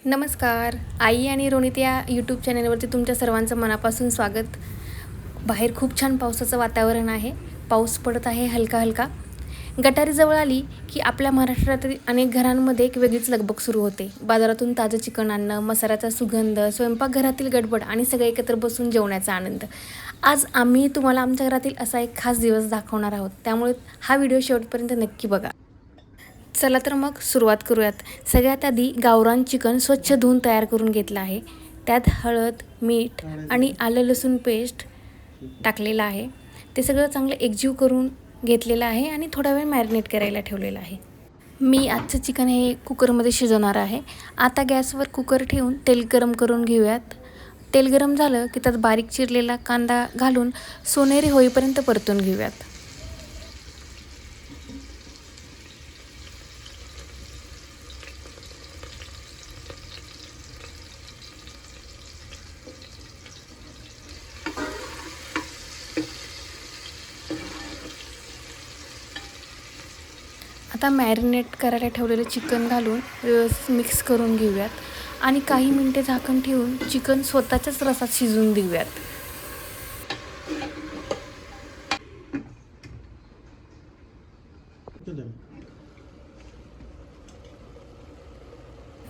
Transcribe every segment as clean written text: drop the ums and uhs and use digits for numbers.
नमस्कार. आई आणि रोनित या यूट्यूब चॅनलवरती तुमच्या सर्वांचं मनापासून स्वागत. बाहेर खूप छान पावसाचं वातावरण आहे. पाऊस पडत आहे हलका हलका. गटारी जवळ आली की आपल्या महाराष्ट्रातील अनेक घरांमध्ये एक वेगळीच लगबग सुरू होते. बाजारातून ताजं चिकन आणणं, मसाल्याचा सुगंध, स्वयंपाकघरातील गडबड आणि सगळे एकत्र बसून जेवण्याचा आनंद. आज आम्ही तुम्हाला आमच्या घरातील असा एक खास दिवस दाखवणार आहोत. त्यामुळे हा व्हिडिओ शेवटपर्यंत नक्की बघा. चला तर मग सुरुवात करूयात. सगळ्यात आधी गावरान चिकन स्वच्छ धुवून तयार करून घेतलं आहे. त्यात हळद, मीठ आणि आलं लसूण पेस्ट टाकलेलं आहे. ते सगळं चांगलं एकजीव करून घेतलेलं आहे आणि थोडा वेळ मॅरिनेट करायला ठेवलेलं आहे. मी आजचं चिकन हे कुकरमध्ये शिजवणार आहे. आता गॅसवर कुकर ठेवून तेल गरम करून घेऊयात. तेल गरम झालं की त्यात बारीक चिरलेला कांदा घालून सोनेरी होईपर्यंत परतून घेऊयात. आता मॅरिनेट करायला ठेवलेलं चिकन घालून व्यवस्थित मिक्स करून घेऊयात आणि काही मिनटे झाकण ठेवून चिकन स्वतःच्याच रसात शिजवून देऊयात.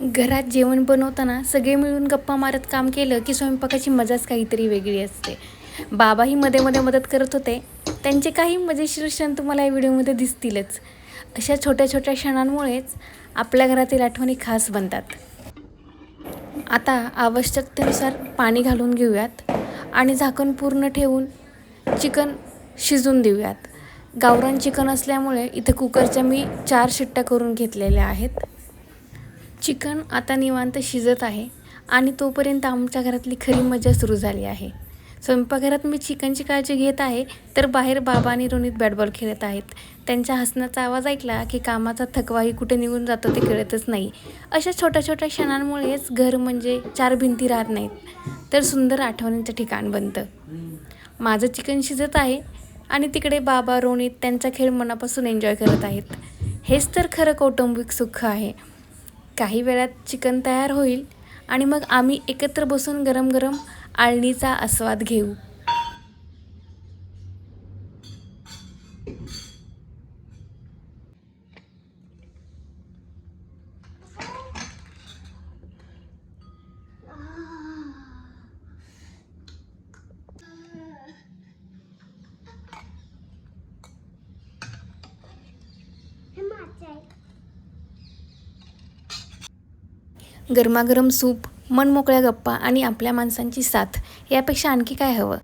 घरात जेवण बनवताना सगळे मिळून गप्पा मारत काम केलं की स्वयंपाकाची मजाच काहीतरी वेगळी असते. बाबाही मध्ये मध्ये मदत करत होते. त्यांचे काही मजेशीर क्षण तुम्हाला या व्हिडिओमध्ये दिसतीलच. अशा छोट्या छोट्या क्षणांमुळेच आपल्या घरातील आठवणी खास बनतात. आता आवश्यकतेनुसार पाणी घालून घेऊयात आणि झाकण पूर्ण ठेवून चिकन शिजून देऊयात. गावरान चिकन असल्यामुळे इथे कुकरच्या मी 4 शिट्ट्या करून घेतलेल्या आहेत. चिकन आता निवांत शिजत आहे आणि तोपर्यंत आमच्या घरातली खरी मजा सुरू झाली आहे. स्वयंपाकघरात मी चिकनची काळजी घेत आहे तर बाहेर बाबा आणि रोनित बॅटबॉल खेळत आहेत. त्यांच्या हसण्याचा आवाज ऐकला की कामाचा थकवाही कुठे निघून जातो ते कळतच नाही. अशा छोट्या छोट्या क्षणांमुळेच घर म्हणजे 4 भिंती राहत नाहीत तर सुंदर आठवणींचं ठिकाण बनतं. माझं चिकन शिजत आहे आणि तिकडे बाबा रोनित त्यांचा खेळ मनापासून एन्जॉय करत आहेत. हेच तर खरं कौटुंबिक सुख आहे. काही वेळात चिकन तयार होईल आणि मग आम्ही एकत्र बसून गरम गरम आळणीचा आस्वाद घेऊ. गरमागरम सूप, मनमोकळ्या गप्पा आणि आपल्या माणसांची साथ यापेक्षा आणखी काय हवं.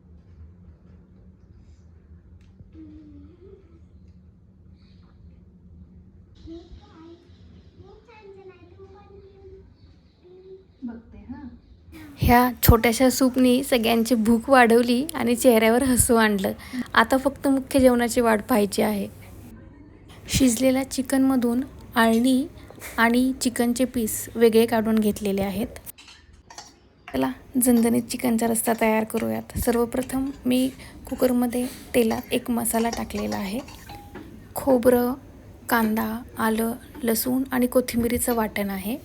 ह्या छोट्याशा सूपनी सगळ्यांची भूक वाढवली आणि चेहऱ्यावर हसू आणलं. आता फक्त मुख्य जेवणाची वाट पाहायची आहे. शिजलेल्या चिकनमधून आळणी आणि चिकनचे पीस वेगळे काढून घेतलेले आहेत. चला झणझणीत चिकनचा रस्सा तयार करूयात. सर्वप्रथम मी कुकरमध्ये तेलात एक मसाला टाकलेला आहे. खोबरं, कांदा, आलं, लसूण आणि कोथिंबिरीचं वाटण आहे.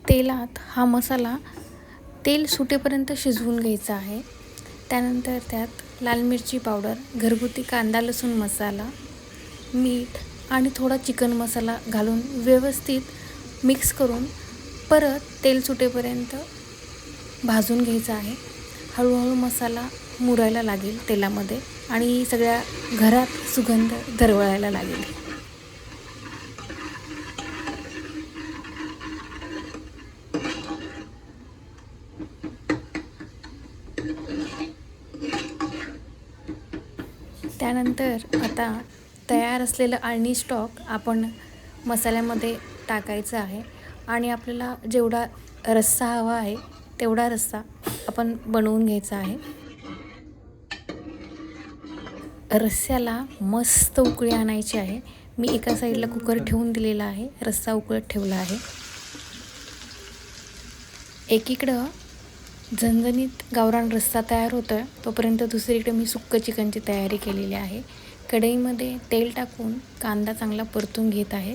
तेलात हा मसाला तेल सुटेपर्यंत शिजवून घ्यायचा आहे. त्यानंतर त्यात लाल मिरची पावडर, घरगुती कांदा लसूण मसाला, मीठ आणि थोडा चिकन मसाला घालून व्यवस्थित मिक्स करून परत तेल सुटेपर्यंत भाजून घ्यायचा आहे. हळूहळू मसाला मुरायला लागेल तेलामध्ये आणि सगळ्या घरात सुगंध दरवळायला लागेल. त्यानंतर आता तयार असलेलं आळणी स्टॉक आपण मसाल्यामध्ये टाकायचं आहे आणि आपल्याला जेवढा रस्सा हवा आहे तेवढा रस्सा आपण बनवून घ्यायचा आहे. रस्स्याला मस्त उकळी आणायची आहे. मी एका साईडला कुकर ठेवून दिलेला आहे, रस्सा उकळत ठेवला आहे. एकीकडं झणझणीत गावरान रस्सा तयार होतो आहे तोपर्यंत दुसरीकडे मी सुक्कं चिकनची तयारी केलेली आहे. कढईमध्ये तेल टाकून कांदा चांगला परतून घेत आहे.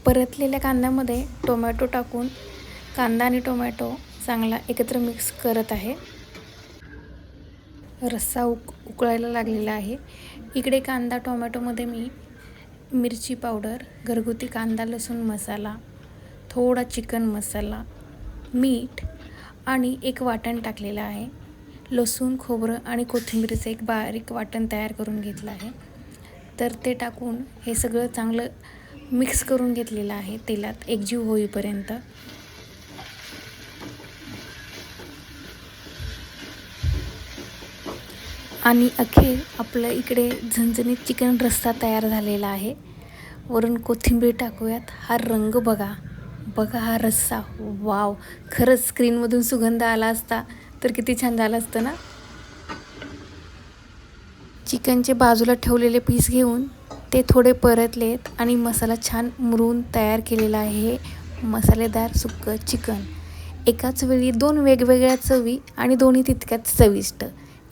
परतलेल्या कांद्यामध्ये टोमॅटो टाकून कांदा आणि टोमॅटो चांगला एकत्र मिक्स करत आहे. रस्सा उकळायला लागलेला आहे. इकडे कांदा टोमॅटोमध्ये मी मिरची पावडर, घरगुती कांदा लसूण मसाला, थोडा चिकन मसाला, मीठ आणि एक वाटण टाकलेलं आहे. लसूण खोबरं आणि कोथिंबीरीचं एक बारीक वाटण तयार करून घेतलं आहे. तर ते टाकून हे सगळं चांगलं मिक्स करून घेतलेलं आहे तेलात एकजीव होईपर्यंत. आणि अखेर आपलं इकडे झणझणीत चिकन रस्सा तयार झालेला आहे. वरून कोथिंबीर टाकूयात. हा रंग बघा, बघा हा रस्सा, वाव! खरंच स्क्रीनमधून सुगंध आला असता तर किती छान झालं असतं ना. चिकनचे बाजूला ठेवलेले पीस घेऊन ते थोडे परतलेत आणि मसाला छान मुरून तयार केलेला आहे. मसालेदार सुक्कं चिकन एकाच वेळी 2 वेगवेगळ्या चवी आणि दोन्ही तितक्याच चविष्ट.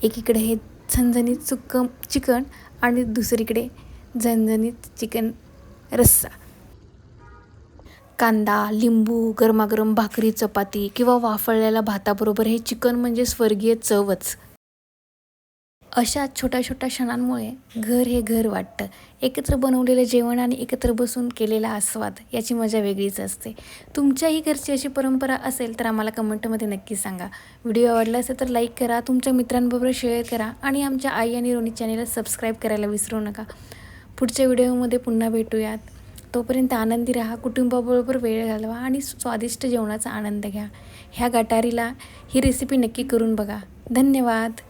एकीकडे हे झणझणीत सुक्कं चिकन आणि दुसरीकडे झणझणीत चिकन रस्सा. कांदा, लिंबू, गरमागरम भाकरी, चपाती किंवा वाफळलेल्या भाताबरोबर हे चिकन म्हणजे स्वर्गीय चवच. अशा छोट्या छोट्या क्षणांमुळे घर हे घर वाटतं. एकत्र बनवलेलं जेवण आणि एकत्र बसून केलेला आस्वाद याची मजा वेगळीच असते. तुमच्याही घरची अशी परंपरा असेल तर आम्हाला कमेंटमध्ये नक्की सांगा. व्हिडिओ आवडला असेल तर लाईक करा, तुमच्या मित्रांबरोबर शेअर करा आणि आमच्या आई आणि रोनी चॅनेलला सबस्क्राईब करायला विसरू नका. पुढच्या व्हिडिओमध्ये पुन्हा भेटूयात. तोपर्यंत आनंदी राहा, कुटुंबाबरोबर वेळ घालवा आणि स्वादिष्ट जेवणाचा आनंद घ्या. ह्या गटारीला ही रेसिपी नक्की करून बघा. धन्यवाद.